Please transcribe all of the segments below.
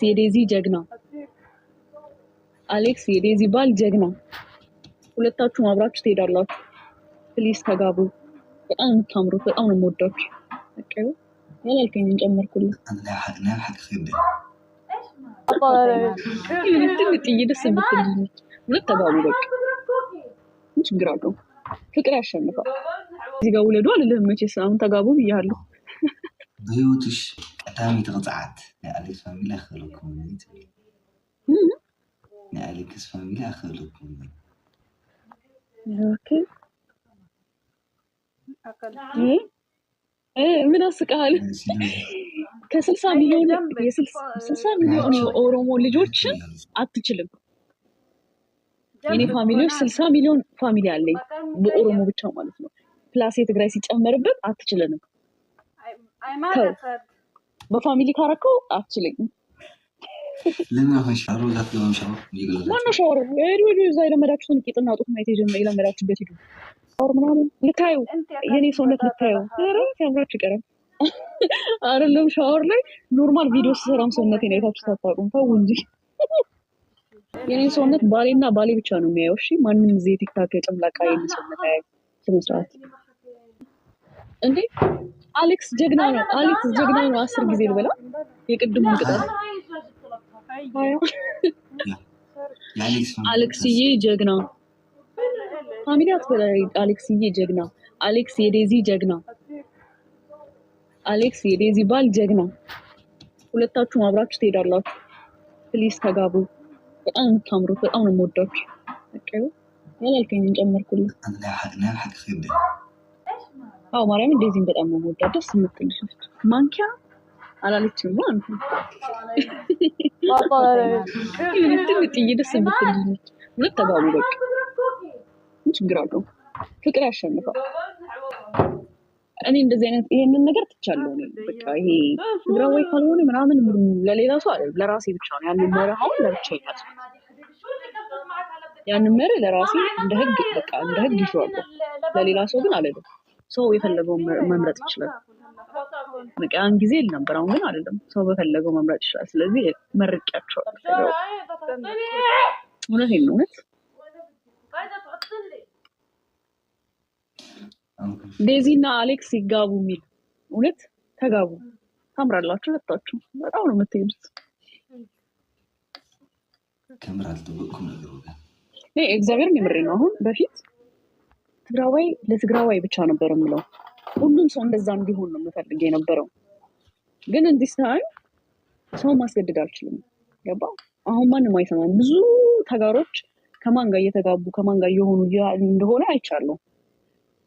የዴዚ ጀግና አሌክስ የዴዚ ባል ጀግና ሁለታችሁም አብራችሁ ትሄዳላችሁ። ፕሊስ ተጋቡ። በጣም የምታምሩት በጣም ነው የምወዳችሁ። አቀው ያላልከኝን ጨመርኩልኝ። ደስ የምትል ሁለት ተጋቡ። በቃ ምን ችግር አለው? ፍቅር ያሸንፋል። እዚህ ጋር ውለዱ አልልህም መቼስ አሁን ተጋቡ ብያለሁ። በህይወትሽ ቀዳሚ ተቅፅዓት ናይ አሌክስ ፋሚሊ አኸለኩም ናይ አሌክስ ፋሚሊ አኸለኩም ኦኬ ምን አስቃል? ከ60 ሚሊዮን የኦሮሞ ልጆችን አትችልም። የኔ ፋሚሊዎች 60 ሚሊዮን ፋሚሊ አለኝ በኦሮሞ ብቻ ማለት ነው። ፕላስ የትግራይ ሲጨመርበት አትችልንም። በፋሚሊ ካረከው አትችልም። ለምን አፈሻሩ ዛት ለምሻው ይገለጽ ማነው ሻወር ወይ እዛ የለመዳችሁትን ቂጥና ጡት ማየት የለመዳችሁበት ሂዱ። ሻወር ምናምን ልታዩ የኔ ሰውነት ልታዩ ሲያምራችሁ ይቀራል። አይደለም ሻወር ላይ ኖርማል ቪዲዮ ስሰራም ሰውነቴን አይታችሁ ታጣቁም። ተው እንጂ የኔ ሰውነት ባሌና ባሌ ብቻ ነው የሚያየው። እሺ ማንንም እዚህ ቲክታክ ጨምላቃ የሚሰውነት አይ ስነስርዓት እንዴ አሌክስ ጀግና ነው። አሌክስ ጀግና ነው። 10 ጊዜ ልበላ የቅድሙን ቅጣት አሌክስዬ ጀግና ፋሚሊ አትበላይ። አሌክስዬ ጀግና አሌክስ የዴዚ ጀግና አሌክስ የዴዚ ባል ጀግና ሁለታችሁም አብራችሁ ትሄዳላችሁ። ፕሊስ ተጋቡ። በጣም የምታምሩት በጣም ነው የምወዳችሁ። አቀው ያላልከኝን ጨመርኩልኝ። አዎ ማርያም እንደዚህም በጣም ነው የምወዳት። ደስ የምትል ልጅ ማንኪያ አላለችም ማለት ነው። ደስ የምትል ልጅ ሁለት ተጋቡ። በቃ ምን ችግር አለው? ፍቅር ያሸንፋል። እኔ እንደዚህ አይነት ይሄንን ነገር ትቻለሁ ነው በቃ ይሄ ትግራዋይ ካልሆነ ምናምን ለሌላ ሰው አይደለም ለራሴ ብቻ ነው። ያንን መርህ አሁን ለብቻዬ ነው። ያንን መርህ ለራሴ እንደ ህግ በቃ እንደ ህግ ይሽዋለሁ። ለሌላ ሰው ግን አይደለም። ሰው የፈለገውን መምረጥ ይችላል። በቃ ያን ጊዜ ነበር፣ አሁን ግን አይደለም። ሰው በፈለገው መምረጥ ይችላል። ስለዚህ መርጫቸዋለሁ። እውነቴን ነው። እውነት ዴዚና አሌክስ ይጋቡ የሚል እውነት ተጋቡ። ታምራላችሁ ሁለታችሁ። በጣም ነው የምትሄዱት። ከምራል ተበኩም ነገር ወጋ እግዚአብሔርን የምሬ ነው። አሁን በፊት ትግራዋይ ለትግራዋይ ብቻ ነበር የምለው። ሁሉም ሰው እንደዛ እንዲሆን ነው የምፈልግ የነበረው። ግን እንዲህ ሳይ ሰው ማስገደድ አልችልም። ገባ? አሁን ማንም አይሰማም። ብዙ ተጋሮች ከማን ጋር እየተጋቡ ከማን ጋር እየሆኑ እንደሆነ አይቻለሁ።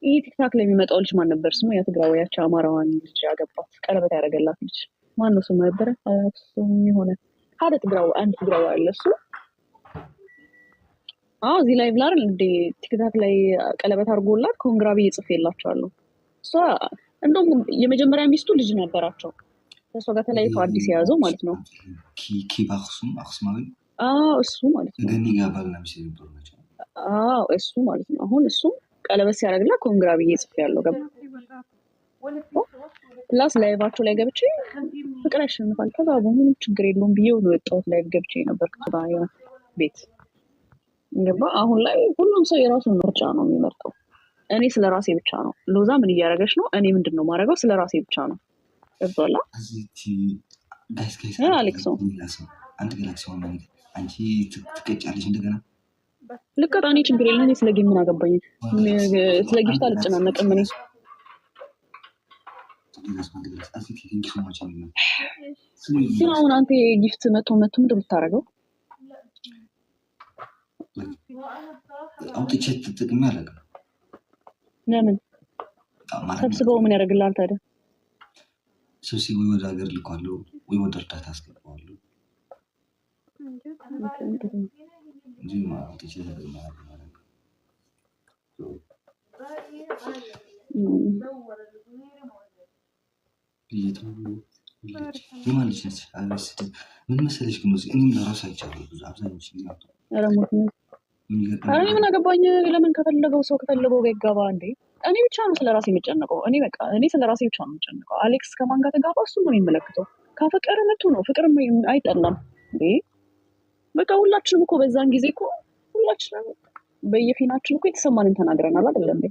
ይሄ ቲክታክ ላይ የሚመጣው ልጅ ማን ነበር ስሙ? የትግራዋያቸው አማራዋን ልጅ ያገባት ቀለበት ያደረገላት ልጅ ማን ነው ስሙ ነበር? እሱም የሆነ ሀደ ትግራዋይ አንድ ትግራዋይ አለ እሱ እዚህ ላይ ብላር እንደ ቲክታክ ላይ ቀለበት አድርጎላት ኮንግራ ብዬ ጽፌላቸዋለሁ። እሷ እንደውም የመጀመሪያ ሚስቱ ልጅ ነበራቸው። ከእሷ ጋር ተለያይቶ አዲስ የያዘው ማለት ነው። አክሱማዊ እሱ ማለት ነው። እሱ ማለት ነው። አሁን እሱ ቀለበት ሲያደርግላት ኮንግራ ብዬ ጽፌያለሁ። ገባ? ፕላስ ላይቫቸው ላይ ገብቼ ፍቅር ያሸንፋል ተጋቡ ምንም ችግር የለውም ብዬ ነው የወጣሁት። ላይቭ ገብቼ ነበር ከዛ ቤት ገባ? አሁን ላይ ሁሉም ሰው የራሱን ምርጫ ነው የሚመርጠው። እኔ ስለራሴ ብቻ ነው። ሎዛ ምን እያደረገች ነው? እኔ ምንድነው ማድረገው? ስለራሴ ብቻ ነው። ገብቶላ? አሌክስ አንተ ገላክሲ ሆነ አንቺ ትቀጫለሽ እንደገና ልቀጣ። እኔ ችግር የለም። እኔ ስለ ጌም ምን አገባኝ? ስለ ጊፍት አልጨናነቅም። እኔ አሁን አንተ ጊፍት መቶ ምንድን የምታደርገው? አውጥቼ ተጠቅሜ አላውቅም። ለምን ሰብስበው ምን ያደርግልሃል ታዲያ? ሰብስቤ ወይ ወደ ሀገር ልኳለሁ ወይ ወደ እርዳታ አስገባዋለሁ እንጂ አውጥቼ ተጠቅሜ አላውቅም። የማን ልጅ ነች? ምን መሰለሽ ግን እኔም ለራሱ አይቻለሁ ብዙ አብዛኞቹ እኔ ምን አገባኝ? ለምን ከፈለገው ሰው ከፈለገው ጋር ይጋባ እንዴ? እኔ ብቻ ነው ስለራሴ የምጨነቀው። እኔ ስለራሴ ብቻ ነው የምጨነቀው። አሌክስ ከማን ጋር ተጋባ እሱ ነው የሚመለከተው። ካፈቀረ መቶ ነው። ፍቅር አይጠላም። በቃ ሁላችንም እኮ በዛን ጊዜ እኮ ሁላችንም በየፊናችን እኮ የተሰማንን ተናግረናል አይደለም እንዴ?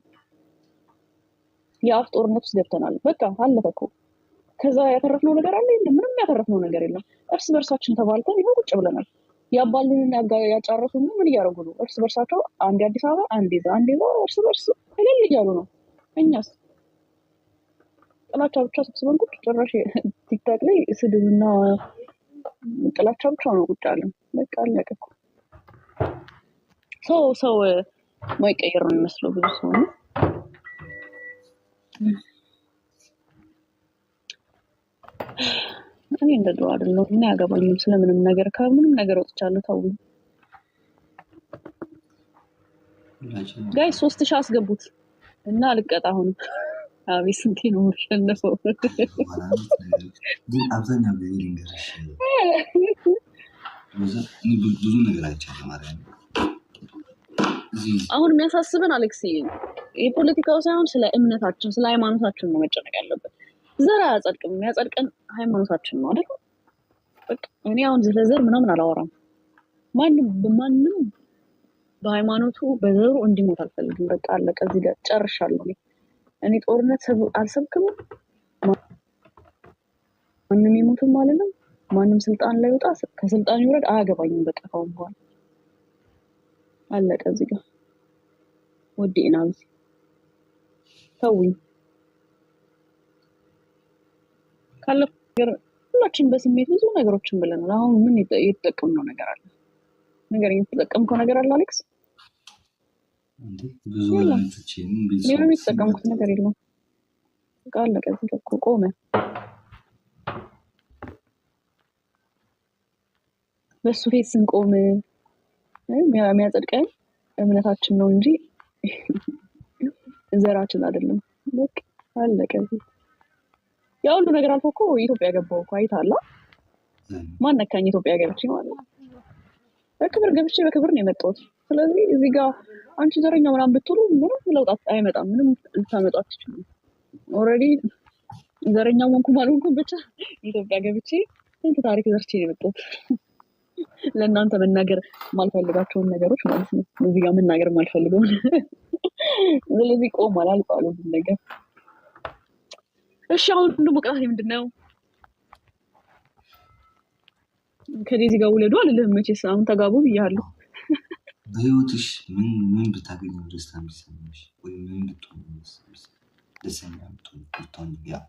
የአፍ ጦርነት ውስጥ ገብተናል። በቃ አለፈ እኮ። ከዛ ያተረፍነው ነገር አለ የለም? ምንም ያተረፍነው ነገር የለም። እርስ በርሳችን ተባልተን ይኸው ቁጭ ብለናል። ያባሉንን ያጫረሱን ምን እያደረጉ ነው? እርስ በርሳቸው አንዴ አዲስ አበባ አንዴ እዛ እርስ በርስ እልል እያሉ ነው። እኛስ ጥላቻ ብቻ ሰብስበን ቁጭ ጭራሽ ቲክታክ ላይ ስድብና ጥላቻ ብቻ ነው ቁጭ አለን። በቃ አለቀ እኮ። ሰው ማይቀየር ነው የሚመስለው ብዙ ሰው ነው። እኔ እንደ ድሮ አይደለሁም። ምን ያገባኝም ስለምንም ነገር፣ ከምንም ነገር ወጥቻለሁ። ተውኝ ጋይስ። 3000 አስገቡት እና ልቀጣ አሁን። አቤት ስንቴ ነው የምሸነፈው? ግን አብዛኛው ጊዜ ልንገርሽ ብዙ ነገር አይቻልም ማለት ነው። አሁን የሚያሳስበን አሌክስ የፖለቲካው ሳይሆን ስለ እምነታችን ስለ ሃይማኖታችን ነው መጨነቅ ያለበት። ዘር አያጸድቅም። የሚያጸድቀን ሃይማኖታችን ነው አይደል? በቃ እኔ አሁን ዘር ምናምን አላወራም። ማንም በሃይማኖቱ በዘሩ እንዲሞት አልፈልግም። በቃ አለቀ። እዚህ ጋር ጨርሻለሁ። እኔ ጦርነት አልሰብክም። ማንም ይሞትም አልልም። ማንም ስልጣን ላይ ወጣ ከስልጣን ይወረድ አያገባኝም። በቃ ካሁን በኋላ አለቀ። እዚህ ጋር ወዲና ተውኝ። ካለፈ ሁላችን በስሜት ብዙ ነገሮችን ብለናል። አሁን ምን የተጠቀምነው ነገር አለ? ነገር የተጠቀምከው ነገር አለ አሌክስ? ብዙ ምንም የተጠቀምኩት ነገር የለም። በቃ አለቀ። እዚህ ጋር እኮ ቆመ። በሱ ፊት ስንቆም የሚያጸድቀን እምነታችን ነው እንጂ ዘራችን አይደለም። በቃ አለቀ። ያ ሁሉ ነገር አልፎ እኮ ኢትዮጵያ ገባሁ እኮ አይተሃል። ማን ነካኝ? ኢትዮጵያ ገብቼ ማለት ነው። በክብር ገብቼ በክብር ነው የመጣሁት። ስለዚህ እዚህ ጋር አንቺ ዘረኛ ምናምን ብትሉ ምንም ለውጥ አይመጣም። ምንም ልታመጡ አትችሉም። ኦልሬዲ ዘረኛ ሆንኩም አልሆንኩም ብቻ ኢትዮጵያ ገብቼ ስንት ታሪክ ዘርቼ ነው የመጣሁት። ለእናንተ መናገር ማልፈልጋቸውን ነገሮች ማለት ነው እዚህ ጋር መናገር ማልፈልገው። ስለዚህ ቆሟል፣ አልቋል ሁሉም ነገር። እሺ አሁን ደግሞ ቅጣት ምንድን ነው? ከዴዚ ጋር ውለዱ አልልህም መቼስ። አሁን ተጋቡ ብያለሁ። በህይወትሽ ምን ብታገኝ ደስታ የሚሰማሽ ወይ ምን ብትሆን ደስተኛ ብትሆን? ያ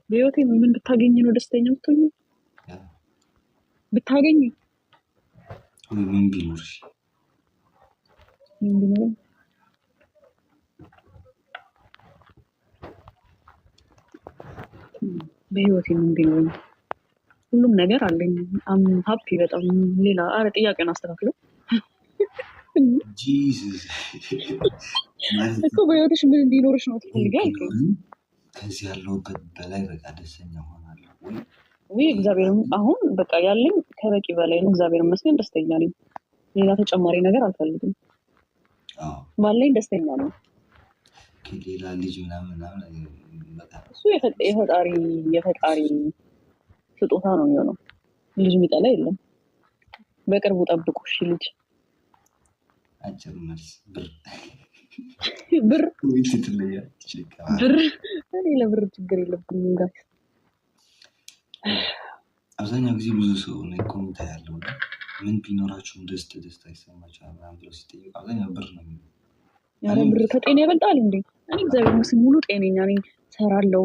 በህይወቴ ምን ብታገኝ ነው ደስተኛ ብትሆኝ? ብታገኝ ወይ ምን ቢኖርሽ? ምን ቢኖር በህይወቴ ምን ቢኖር? ሁሉም ነገር አለኝ። ሀፒ በጣም ሌላ አረ ጥያቄን አስተካክለው ጂሰስ እኮ በህይወትሽ ምን እንዲኖርሽ ነው ትፈልጊያለሽ? ከዚህ ያለሁበት በላይ በቃ ደስተኛ ሆናለሁ ወይ እግዚአብሔር አሁን በቃ ያለኝ ከበቂ በላይ ነው። እግዚአብሔር ይመስገን ደስተኛ ነኝ። ሌላ ተጨማሪ ነገር አልፈልግም። ባለኝ ደስተኛ ነኝ። ሌላ ልጅ ምናምን እሱ የፈጣሪ ስጦታ ነው የሚሆነው። ልጅ የሚጠላ የለም። በቅርቡ ጠብቁ። እሺ ልጅ አጭር መልስ ብር እኔ ለብር ችግር የለብኝም ጋር አብዛኛው ጊዜ ብዙ ሰው ነው ኮሜንት ያለው ምን ቢኖራችሁም ደስታ ይሰማችኋል ምናምን ብለው ሲጠይቁ አብዛኛው ብር ነው የሚለው። ያለ ብር ከጤና ይበልጣል እንዴ? እኔ እግዚአብሔር ይመስገን ሙሉ ጤነኛ ነኝ፣ ሰራለሁ።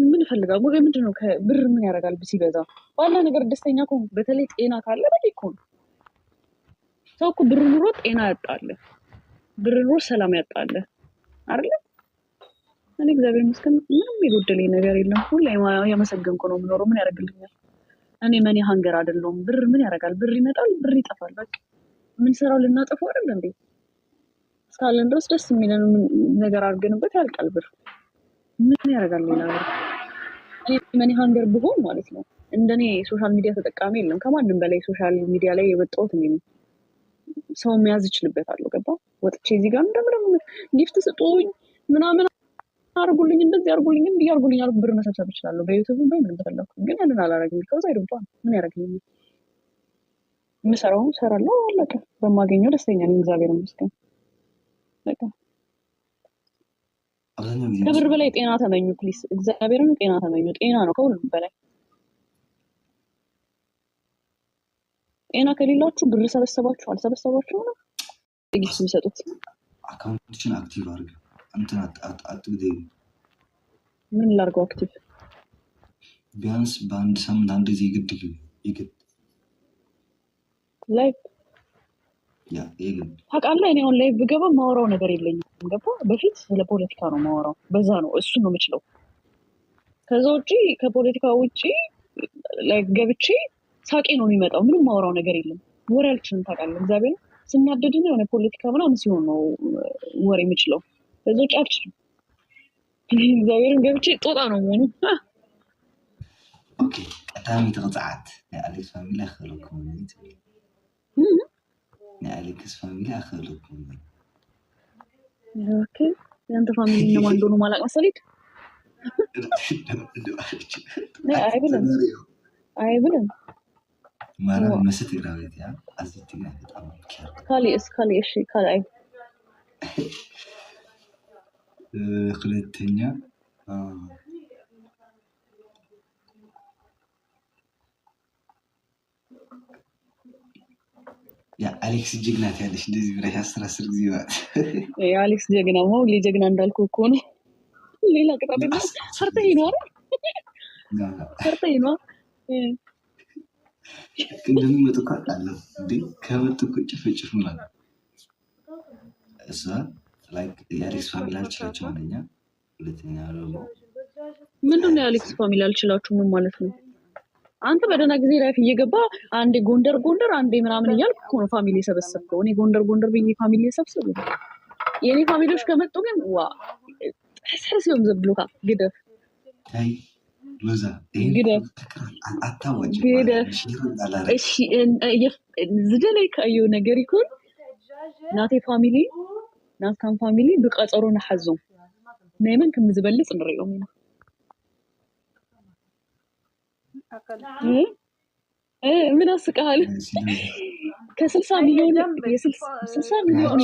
ምን እፈልጋለሁ? ወይ ምንድነው ብር ምን ያደርጋል ሲበዛ? ባለ ነገር ደስተኛ ከሆንኩ በተለይ ጤና ካለ በቂ እኮ ነው። ሰው እኮ ብር ኑሮ ጤና ያጣለ፣ ብር ኑሮ ሰላም ያጣለ አይደል? እኔ እግዚአብሔር ይመስገን ምንም የጎደለኝ ነገር የለም። ሁሌ ያመሰገንኩ ነው የምኖረው። ምን ያደርግልኛል? እኔ መኒ ሃንገር አይደለሁም። ብር ምን ያደርጋል? ብር ይመጣል፣ ብር ይጠፋል። በቃ ምን ስራው ልናጠፋው አይደል እንዴ? እስካለን ድረስ ደስ የሚለን ነገር አድርገንበት ያልቃል። ብር ምን ያደርጋል? ሌላ ብር እኔ መኒ ሃንገር ብሆን ማለት ነው እንደኔ ሶሻል ሚዲያ ተጠቃሚ የለም። ከማንም በላይ ሶሻል ሚዲያ ላይ የወጣሁት እኔ ነኝ። ሰው መያዝ ይችልበታል። ገባ? ወጥቼ እዚህ ጋር እንደምንም ጊፍት ስጡኝ ምናምን አርጉልኝ እንደዚህ አርጉልኝ እንዲህ አርጉልኝ አልኩ ብር መሰብሰብ እችላለሁ በዩቲዩብ በምን ተፈለኩ ግን ያንን አላረግም ከዛ አይደንቷል ምን ያረግልኝ የምሰራውን እሰራለሁ አለቀ በማገኘው ደስተኛ ነኝ እግዚአብሔር ይመስገን በቃ ከብር በላይ ጤና ተመኙ ፕሊስ እግዚአብሔርን ጤና ተመኙ ጤና ነው ከሁሉም በላይ ጤና ከሌላችሁ ብር ሰበሰባችሁ አልሰበሰባችሁ ነው ጥቂት የሚሰጡት አካውንትሽን አክቲቭ አድርግ እንትን አትግደይ ምን ላድርገው አክቲቭ ቢያንስ በአንድ ሳምንት አንድ ጊዜ ይግድ ላይቭ ያ ይግድ ታውቃለህ እኔ አሁን ላይቭ ብገባ ማወራው ነገር የለኝም ገባ በፊት ስለ ፖለቲካ ነው ማወራው በዛ ነው እሱ ነው የምችለው ከዛ ውጪ ከፖለቲካ ውጪ ላይቭ ገብቼ ሳቄ ነው የሚመጣው ምንም ማወራው ነገር የለም ወሬ አልችልም ታውቃለህ እግዚአብሔር ስናደድና የሆነ ፖለቲካ ምናምን ሲሆን ነው ወሬ የምችለው በዛ ውጪ አልችልም እግዚአብሔርን ገብቼ ጦጣ ነው መሆኑ ኦኬ ቀዳሚ ተቅፅዓት ናይ ኣሌክስ ፋሚሊ ኣኽእለኩም ናይ ኣሌክስ ፋሚሊ ኣኽእለኩም ኦኬ ያንተ ፋሚሊ እነማን እንደሆኑ ማላቅ መሰለኝ አይብልም ማርያም መስት ይራበት ያ አዚት ግን በጣም ካሊ እሺ ካሊ ሁለተኛ ያ አሌክስ ጀግናት ያለሽ እንደዚህ ብለሽ 10 ጊዜ ማለት ያ አሌክስ ጀግና ነው ጀግና እንዳልኩ እኮ ነው ሌላ ቅጣት ነው ሰርተህ ይኖር እንደሚመጡ ካጣለሁ እንዴ ከመጡ ጭፍጭፍ ማለት እሷ ላይክ የአሌክስ ፋሚሊ አልችላቸው አንደኛ ሁለተኛ ደግሞ ምንድን ነው የአሌክስ ፋሚሊ አልችላችሁ ምን ማለት ነው አንተ በደና ጊዜ ላይፍ እየገባ አንዴ ጎንደር አንዴ ምናምን እያልኩ እኮ ነው ፋሚሊ ሰበሰብከው እኔ ጎንደር ብዬ ፋሚሊ ሰብስብ የኔ ፋሚሊዎች ከመጡ ግን ዋ ተሰርሲውም ዘብሉካ ግደፍ ታይ ሎዛ ግደፍ አታወጭ እሺ ዝደለይ ካዩ ነገር ይኩን ናቴ ፋሚሊ ናትካም ፋሚሊ ብቀጠሮ ነሐዞም ነይመን ከምዝበልጽ ንሪኦም ኢና ምን አስቃል ከ60 ሚሊዮን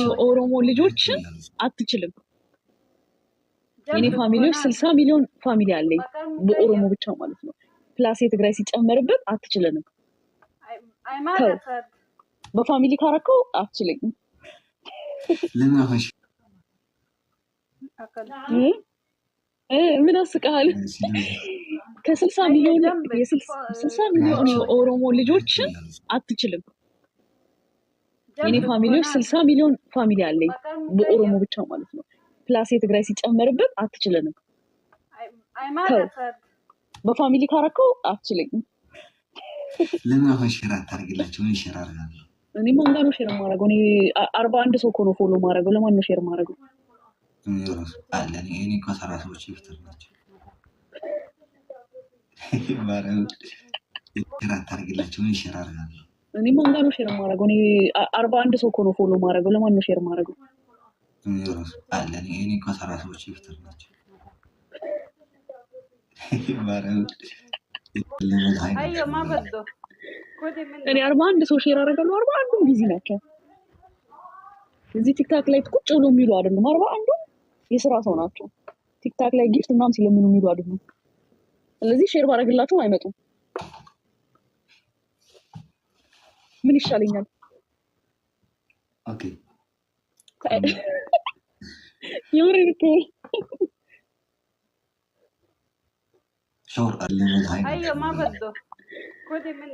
የኦሮሞ ልጆችን አትችልም የኔ ፋሚሊዎች 60 ሚሊዮን ፋሚሊ አለኝ በኦሮሞ ብቻ ማለት ነው ፕላስ የትግራይ ሲጨመርበት አትችልንም በፋሚሊ ካረከው አትችልም ለማፈሽ ምን አስቃል ከ60 ሚሊዮን የኦሮሞ ልጆችን አትችልም የኔ ፋሚሊዎች 60 ሚሊዮን ፋሚሊ አለኝ በኦሮሞ ብቻ ማለት ነው ፕላስ የትግራይ ሲጨመርበት አትችልንም በፋሚሊ ካረከው አትችልም ለማፈሽ ሸራ ታርግላችሁ ምን ሸራ አርጋለሁ እኔ ማን ጋር ነው ሼር ማድረገው እኔ 41 ሰው ነው ፎሎ ማድረገው ለማን ነው ሼር ማድረገው አለ እኔ ከሰራ ሰዎች ይፍተር ናቸው ማረው ሼር ታርግላችሁ ምን ሸራ አርጋለሁ እኔ ማን ጋር ነው ሼር ማድረገው እኔ 41 ሰው ነው ፎሎ ማድረገው ለማን ነው ሼር ማድረገው አለ እኔ ከሰራ ሰዎች ይፍተር ናቸው ማረው አዮ ማበዶ እኔ 41 ሰው ሼር አደረጋለሁ 41 ቢዚ ናቸው እዚህ ቲክታክ ላይ ቁጭ ብሎ የሚሉ አይደለም 41 የሥራ ሰው ናቸው ቲክታክ ላይ ጊፍት ምናምን ሲለምኑ የሚሉ አይደለም ስለዚህ ሼር ባረግላችሁ አይመጡም ምን ይሻለኛል ኦኬ የምሬት ሾር አለኝ አዮ ማበዶ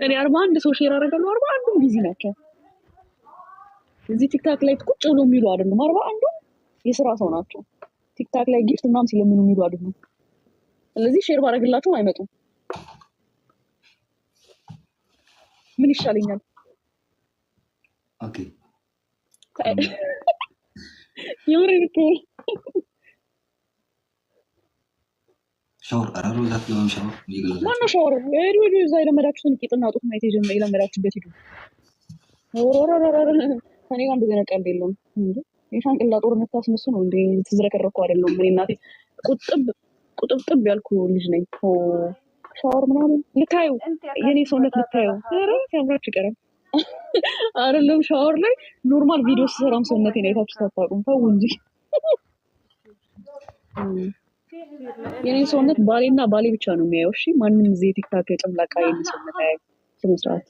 እኔ 41 ሰው ሼር አደረጋለሁ 41 ቢዚ ናቸው እዚህ ቲክታክ ላይ ቁጭ ብሎ የሚሉ አይደለም 41 የሥራ ሰው ናቸው ቲክታክ ላይ ጊፍት ምናምን ሲለምኑ የሚሉ አይደለም ስለዚህ ሼር ባረግላችሁ አይመጡም ምን ይሻለኛል ኦኬ የምሬት ሻወር አራሩ ዛት ነው ሻወር ይገዛል ማን ነው ሻወር ወይዶ እዛ የለመዳችሁትን ቂጥና ጡት ማየት የለመዳችሁበት ሂዱ ወሮሮሮሮ ከኔ ጋር እንደዚህ ነቀል የለም እንዴ የሻንቅላ ጦርነት ታስነሱ ነው እንዴ ትዝረከረኩ አይደለም ምን እናቴ ቁጥብጥብ ያልኩ ልጅ ነኝ። ሻወር ምናምን ልታዩ የኔ ሰውነት ልታዩ ኧረ ሲያምራችሁ ይቀራል። አይደለም ሻወር ላይ ኖርማል ቪዲዮ ስሰራም ሰውነቴን አይታችሁ አታውቁም። ተው እንጂ የኔ ሰውነት ባሌና ባሌ ብቻ ነው የሚያየው። እሺ ማንም እዚህ ቲክታክ የጨምላቃ የኔ ሰውነት አያየው። ስነ ስርዓት